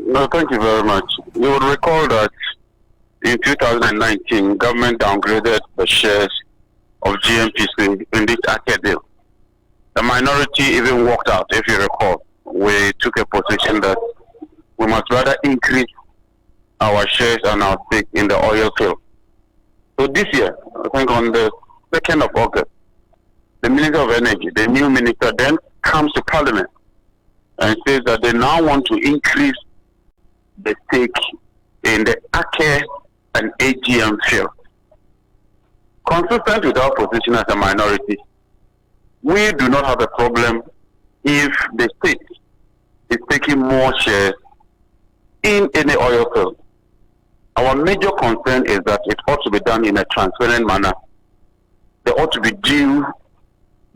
No, thank you very much. You would recall that in 2019, government downgraded the shares of GMPC in this Aker deal. The minority even walked out, if you recall. We took a position that we must rather increase our shares and our stake in the oil field. So this year, I think on the 2nd of August, the Minister of Energy, the new minister, then comes to Parliament and says that they now want to increase the stake in the Aker and AGM field. Consistent with our position as a minority, we do not have a problem if the state is taking more shares in any oil field. Our major concern is that it ought to be done in a transparent manner. There ought to be due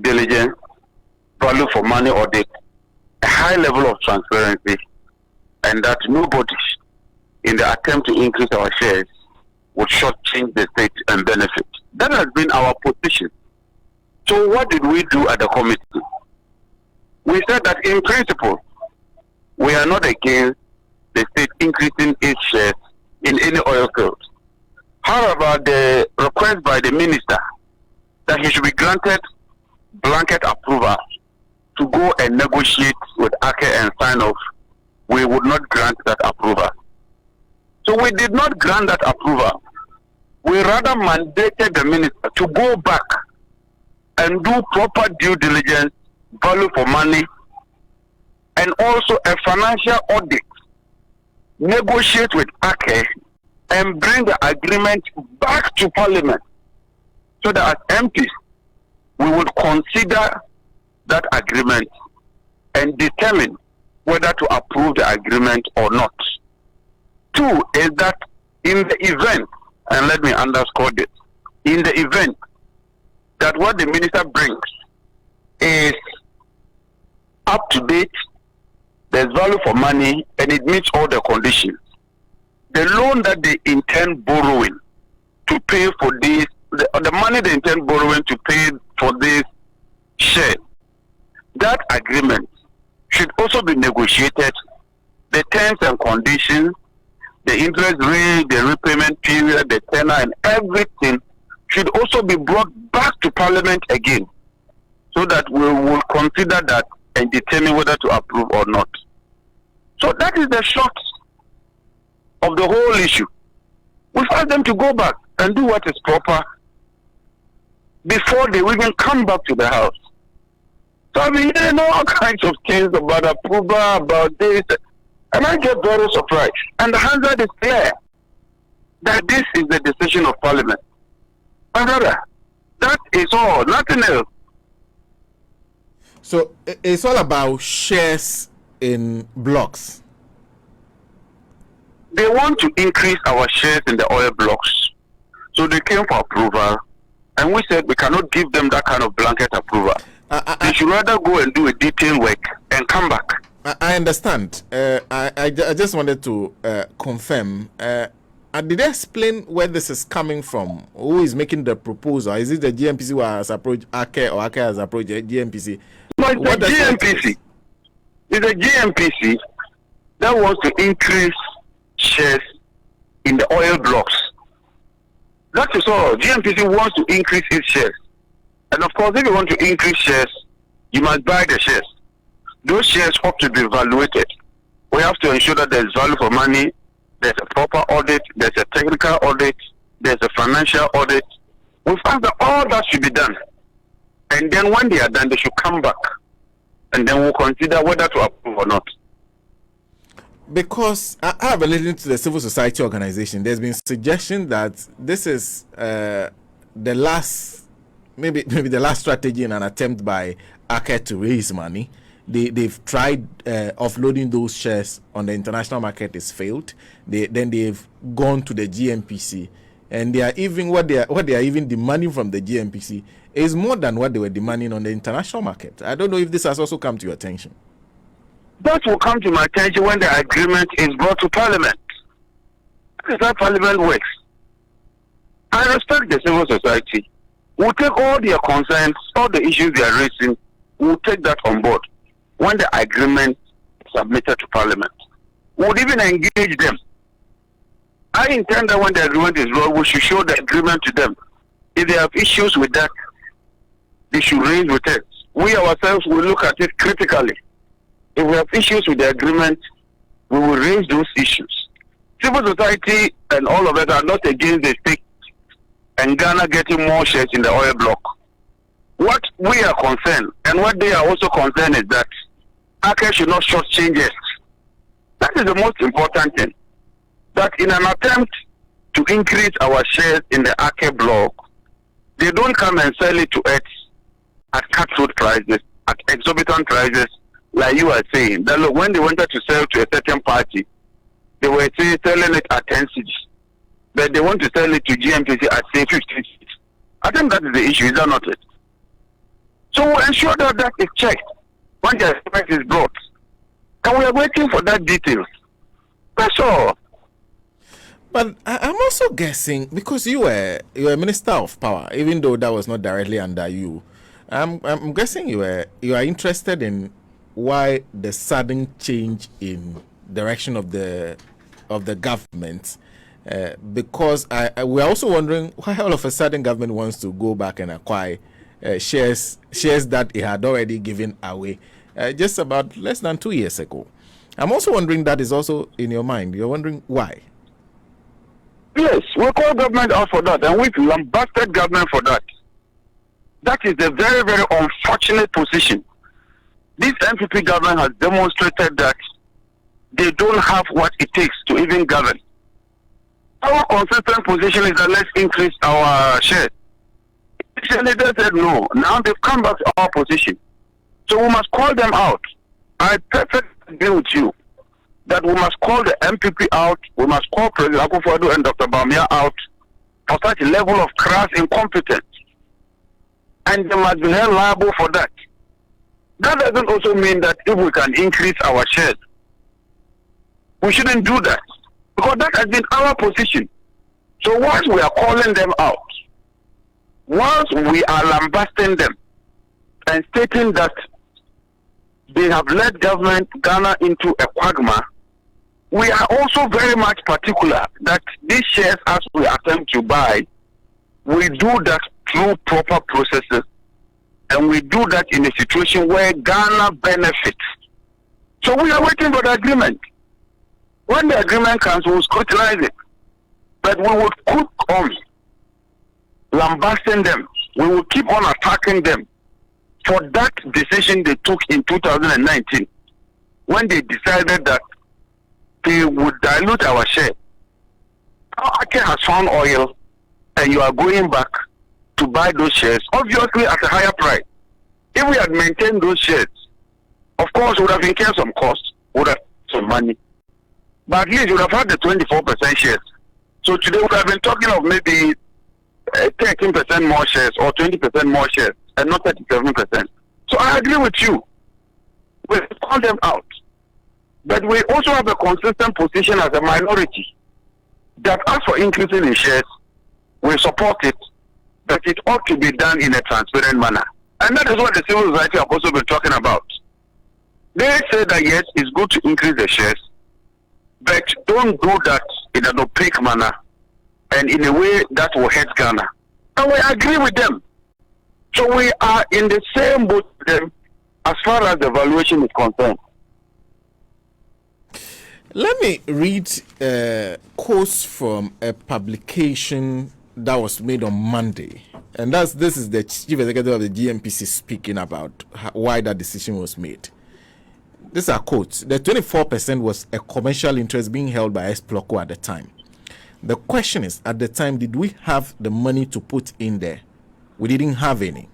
diligence, value for money audit, a high level of transparency, and that nobody, in the attempt to increase our shares, would shortchange the state and benefit. That has been our position. So what did we do at the committee? We said that in principle, we are not against the state increasing its shares in any oil field. However, the request by the minister that he should be granted blanket approval to go and negotiate with Aker and sign off, we would not grant that approval. So we did not grant that approval. We rather mandated the minister to go back and do proper due diligence, value for money, and also a financial audit, negotiate with Aker, and bring the agreement back to Parliament so that as MPs, we would consider that agreement and determine whether to approve the agreement or not. Two is that in the event, and let me underscore this, in the event that what the minister brings is up to date, there's value for money, and it meets all the conditions, the loan that they intend borrowing to pay for this, the money they intend borrowing to pay for this share, that agreement should also be negotiated, the terms and conditions, the interest rate, the repayment period, the tenor, and everything should also be brought back to Parliament again, so that we will consider that and determine whether to approve or not. So that is the short of the whole issue. We've asked them to go back and do what is proper before they even come back to the House. So I've been hearing all kinds of things about approval, about this, and I get very surprised. And the answer is clear, that this is the decision of Parliament. My brother, that is all, nothing else. So it's all about shares in blocks. They want to increase our shares in the oil blocks. So they came for approval, and we said we cannot give them that kind of blanket approval. They should rather go and do a detailed work and come back. I understand. I just wanted to confirm. Did they explain where this is coming from? Who is making the proposal? Is it the GMPC who has approached Aker, or Aker has approached the GMPC? No, it's the GMPC. It's the GMPC that wants to increase shares in the oil blocks. That is all. GMPC wants to increase its shares. And of course, if you want to increase shares, you must buy the shares. Those shares have to be evaluated. We have to ensure that there's value for money, there's a proper audit, there's a technical audit, there's a financial audit. We found that all that should be done. And then when they are done, they should come back. And then we'll consider whether to approve or not. Because I have been listening to the civil society organization, there's been suggestion that this is the last, maybe the last strategy in an attempt by Aker to raise money. They've tried offloading those shares on the international market, it's failed. Then they've gone to the GMPC, and they are even what they are even demanding from the GMPC is more than what they were demanding on the international market. I don't know if this has also come to your attention. That will come to my attention when the agreement is brought to Parliament. Because that Parliament works. I respect the civil society. We'll take all their concerns, all the issues they are raising, we'll take that on board when the agreement is submitted to Parliament. would even engage them. I intend that when the agreement is wrong, we should show the agreement to them. If they have issues with that, they should raise with us. We ourselves will look at it critically. If we have issues with the agreement, we will raise those issues. Civil society and all of it are not against the state and Ghana getting more shares in the oil block. What we are concerned, and what they are also concerned, is that Aker should not shortchange us. That is the most important thing. That in an attempt to increase our shares in the Aker block, they don't come and sell it to us at cutthroat prices, at exorbitant prices, like you are saying. That look, when they wanted to sell to a certain party, they were selling it at 10 cities. But they want to sell it to GMPC at say 15 cities. I think that is the issue, is that not it? So we'll ensure that that is checked when the agreement is brought. And we are waiting for that details. That's all. But I'm also guessing, because you were a minister of power, even though that was not directly under you. I'm guessing you are interested in why the sudden change in direction of the government. Because we're also wondering why all of a sudden government wants to go back and acquire shares that it had already given away just about less than 2 years ago. I'm also wondering that is also in your mind. You're wondering why. Yes, we call government out for that, and we've lambasted government for that. That is a very, very unfortunate position. This MPP government has demonstrated that they don't have what it takes to even govern. Our consistent position is that let's increase our shares. The senator said no. Now they've come back to our position. So we must call them out. I perfectly agree with you that we must call the MPP out, we must call President Akufo-Addo and Dr. Bawumia out for such a level of crass incompetence. And they must be held liable for that. That doesn't also mean that if we can increase our shares, we shouldn't do that. Because that has been our position. So once we are calling them out, once we are lambasting them and stating that they have led government Ghana into a quagmire, we are also very much particular that these shares, as we attempt to buy, we do that through proper processes, and we do that in a situation where Ghana benefits. So we are waiting for the agreement. When the agreement comes, we will scrutinize it. But we will keep on lambasting them. We will keep on attacking them for that decision they took in 2019 when they decided that they would dilute our share. Now Aker has found oil and you are going back to buy those shares, obviously at a higher price. If we had maintained those shares, of course, we would have incurred some costs, would have some money. But at least you would have had the 24% shares. So today we would have been talking of maybe 13% more shares or 20% more shares and not 37%. So I agree with you. We call them out. But we also have a consistent position as a minority that as for increasing in shares, we support it, but it ought to be done in a transparent manner. And that is what the civil society have also been talking about. They say that yes, it's good to increase the shares, but don't do that in an opaque manner and in a way that will hurt Ghana. And we agree with them. So we are in the same boat with them as far as the valuation is concerned. Let me read quotes from a publication that was made on Monday. And this is the chief executive of the GMPC speaking about why that decision was made. These are quotes. The 24% was a commercial interest being held by Exploco at the time. The question is, at the time, did we have the money to put in there? We didn't have any.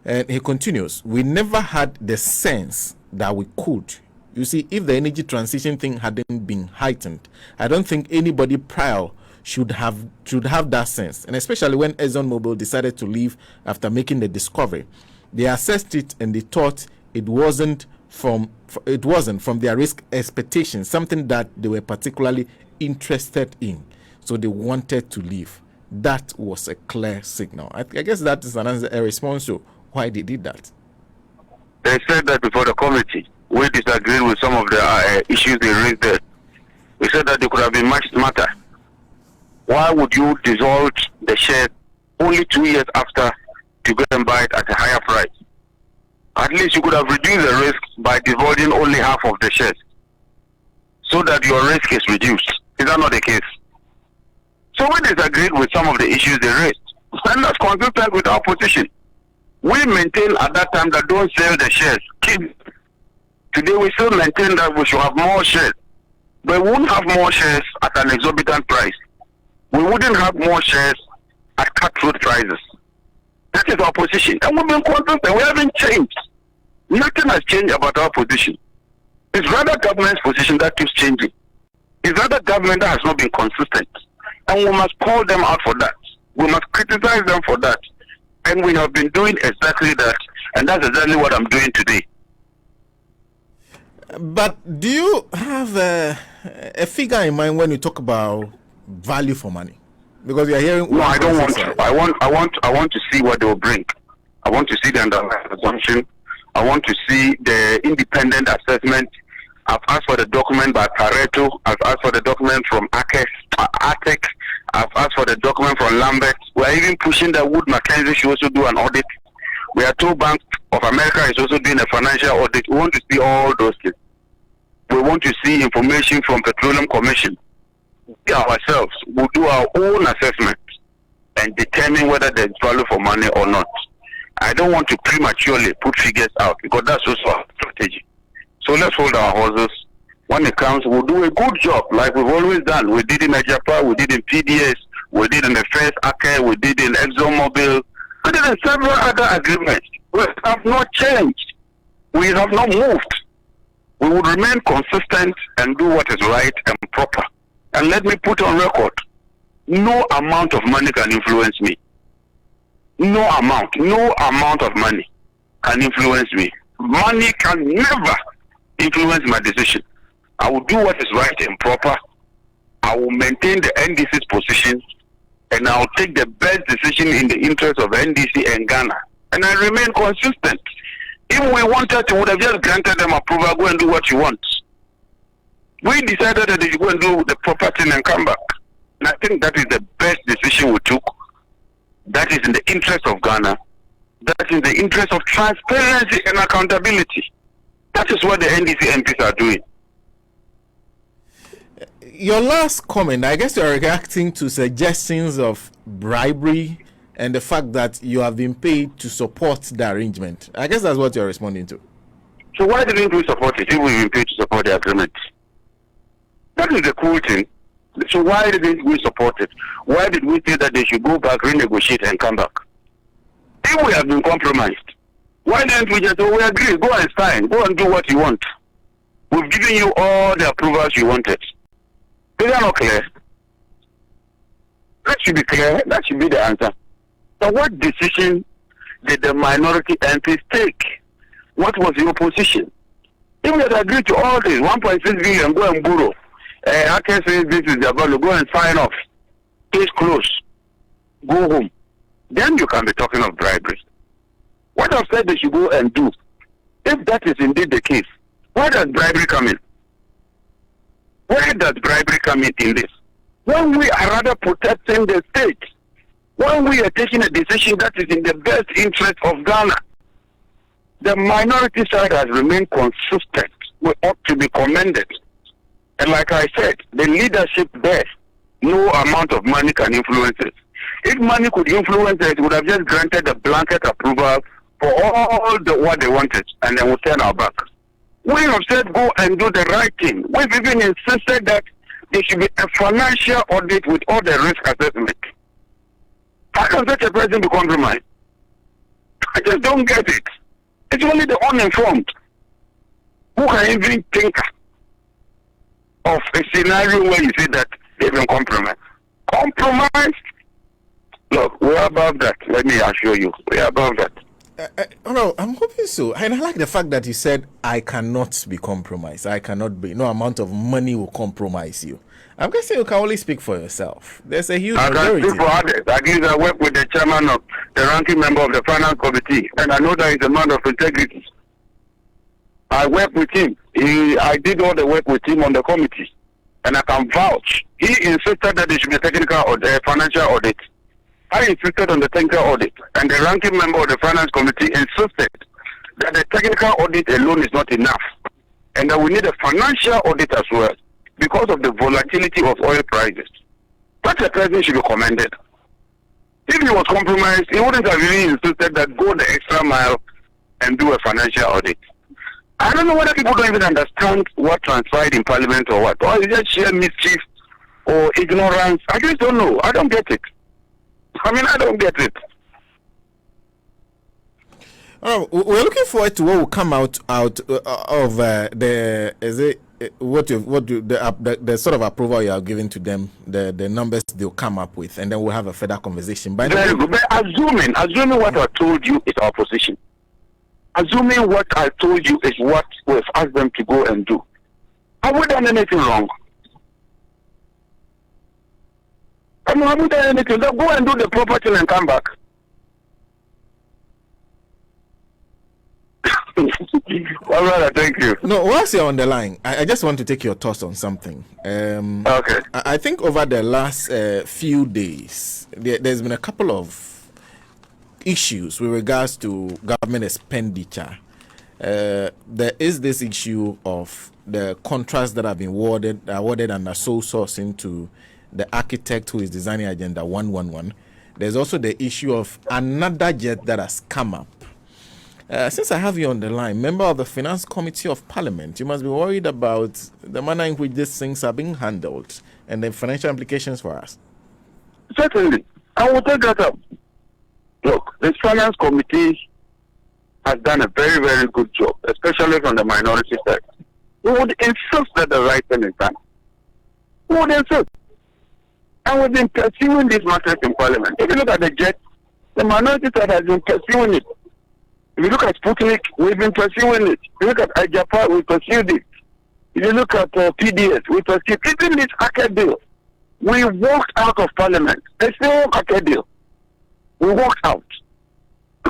And he continues, we never had the sense that we could. You see, if the energy transition thing hadn't been heightened, I don't think anybody prior should have that sense. And especially when ExxonMobil decided to leave after making the discovery, they assessed it and they thought it wasn't from their risk expectations, something that they were particularly interested in. So they wanted to leave. That was a clear signal. I guess that is a response to why they did that. They said that before the committee. We disagreed with some of the issues they raised there. We said that they could have been much smarter. Why would you dissolve the shares only 2 years after to go and buy it at a higher price? At least you could have reduced the risk by divulging only half of the shares, so that your risk is reduced. Is that not the case? So we disagreed with some of the issues they raised. And that's consistent with our position. We maintain at that time that don't sell the shares. Today we still maintain that we should have more shares. But we wouldn't have more shares at an exorbitant price. We wouldn't have more shares at cutthroat prices. That is our position. And we've been consistent. We haven't changed. Nothing has changed about our position. It's rather government's position that keeps changing. It's rather government that has not been consistent. And we must call them out for that. We must criticize them for that. And we have been doing exactly that. And that's exactly what I'm doing today. But do you have a figure in mind when you talk about value for money? Because you're hearing... No, I don't want to. I want to see what they will bring. I want to see the underlying assumption. I want to see the independent assessment. I've asked for the document by Pareto. I've asked for the document from Aker. I've asked for the document from Lambert. We're even pushing that Wood Mackenzie should also do an audit. We are told Bank of America is also doing a financial audit. We want to see all those things. We want to see information from Petroleum Commission. We ourselves will do our own assessment and determine whether there's value for money or not. I don't want to prematurely put figures out because that's also our strategy. So let's hold our horses. When it comes, we'll do a good job like we've always done. We did in Jinapor, we did in PDS, we did in the first Aker, we did in ExxonMobil, we did in several other agreements. We have not changed. We have not moved. We would remain consistent and do what is right and proper. And let me put on record, no amount of money can influence me. No amount of money can influence me. Money can never influence my decision. I will do what is right and proper. I will maintain the NDC's position, and I will take the best decision in the interest of NDC and Ghana. And I remain consistent. If we wanted to, we would have just granted them approval, go and do what you want. We decided that they should go and do the proper thing and come back. And I think that is the best decision we took. That is in the interest of Ghana. That is in the interest of transparency and accountability. That is what the NDC MPs are doing. Your last comment, I guess you're reacting to suggestions of bribery and the fact that you have been paid to support the arrangement. I guess that's what you're responding to. So why didn't we support it if we've been paid to support the agreement? That is the cool thing. So why didn't we support it? Why did we say that they should go back, renegotiate, and come back? If we have been compromised, why didn't we just say, we agree, go and sign, go and do what you want? We've given you all the approvals you wanted. Is that not clear? That should be clear. That should be the answer. So what decision did the minority MPs take? What was your position? If we had agreed to all this, 1.6 billion, go and borrow. Aker says this is the value, go and sign off. Case closed. Go home. Then you can be talking of bribery. What I've said they should go and do, if that is indeed the case, where does bribery come in? Where does bribery come in this? When we are rather protecting the state, when we are taking a decision that is in the best interest of Ghana, the minority side has remained consistent. We ought to be commended. And like I said, the leadership there, no amount of money can influence it. If money could influence it, it would have just granted a blanket approval for all what they wanted, and then we'll turn our back. We have said go and do the right thing. We've even insisted that there should be a financial audit with all the risk assessment. How can such a person be compromised? I just don't get it. It's only the uninformed who can even think of a scenario where you say that they've been compromised. Compromised? Look, we're above that. Let me assure you, we're above that. No, I'm hoping so. And I like the fact that you said, I cannot be compromised. I cannot be. No amount of money will compromise you. I'm guessing you can only speak for yourself. There's a huge majority. I can speak for others. At least I work with the chairman of the ranking member of the finance committee, and I know that he's a man of integrity. I work with him. I did all the work with him on the committee. and I can vouch. He insisted that there should be a technical or financial audit. I insisted on the technical audit, and the ranking member of the finance committee insisted that the technical audit alone is not enough, and that we need a financial audit as well because of the volatility of oil prices. Such a president should be commended. If he was compromised, he wouldn't have really insisted that go the extra mile and do a financial audit. I don't know whether people don't even understand what transpired in Parliament or what. Or it's just sheer mischief or ignorance. I just don't know. I don't get it. I don't get it. Oh, we're looking forward to what will come out of the sort of approval you are giving to them, the numbers they'll come up with, and then we'll have a further conversation. Very good. But assuming what I told you is our position, assuming what I told you is what we've asked them to go and do, have we done anything wrong? Have we done anything? They'll go and do the proper thing and come back. All right, thank you. No, whilst you're on the line, I just want to take your thoughts on something. Okay. I think over the last few days, there's been a couple of issues with regards to government expenditure. There is this issue of the contracts that have been awarded under sole sourcing to the architect who is designing Agenda 111. There's also the issue of another jet that has come up. Since I have you on the line, member of the Finance Committee of Parliament, you must be worried about the manner in which these things are being handled and the financial implications for us. Certainly. I will take that up. Look, the Finance Committee has done a very, very good job, especially from the minority side. We would insist that the right thing is done. We would insist. And we've been pursuing these matters in Parliament. If you look at the jet, the minority side has been pursuing it. If you look at Sputnik, we've been pursuing it. If you look at Jinapor, we pursued it. If you look at PDS, we pursued it. Even this Aker deal, we walked out of Parliament. The same Aker deal. We walked out.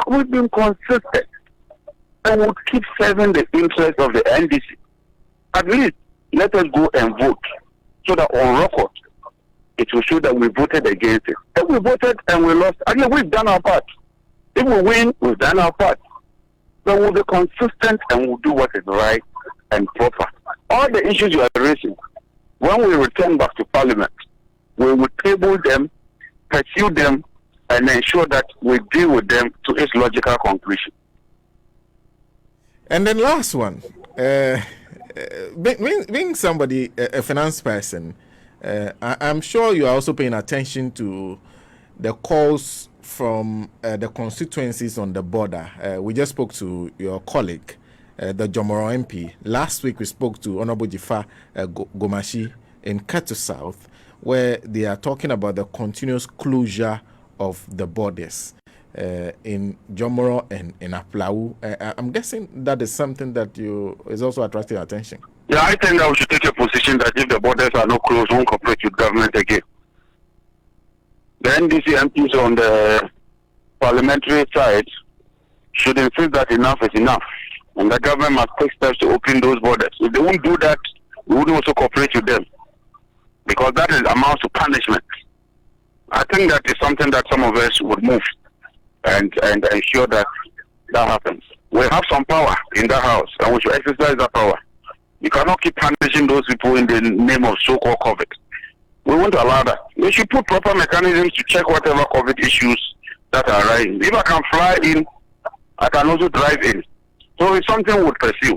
We've been consistent. And we'll keep serving the interests of the NDC. At least, let us go and vote. So that on record, it will show that we voted against it. If we voted and we lost, again, we've done our part. If we win, we've done our part. So we'll be consistent and we'll do what is right and proper. All the issues you are raising, when we return back to Parliament, we will table them, pursue them, and ensure that we deal with them to its logical conclusion. And then last one, being somebody, a finance person, I'm sure you are also paying attention to the calls from the constituencies on the border. We just spoke to your colleague, the Jomoro MP. Last week we spoke to Honorable Jifa Gomashi in Ketu South, where they are talking about the continuous closure of the borders in Jomoro and in Aplau. I'm guessing that is something that is also attracting attention. Yeah, I think that we should take a position that if the borders are not closed, we won't cooperate with government again. The NDC MPs on the parliamentary side should insist that enough is enough. And the government must take steps to open those borders. If they won't do that, we wouldn't also cooperate with them. Because that amounts to punishment. I think that is something that some of us would move and ensure that happens. We have some power in the house and we should exercise that power. You cannot keep punishing those people in the name of so-called COVID. We won't allow that. We should put proper mechanisms to check whatever COVID issues that are arising. If I can fly in, I can also drive in. So it's something we would pursue.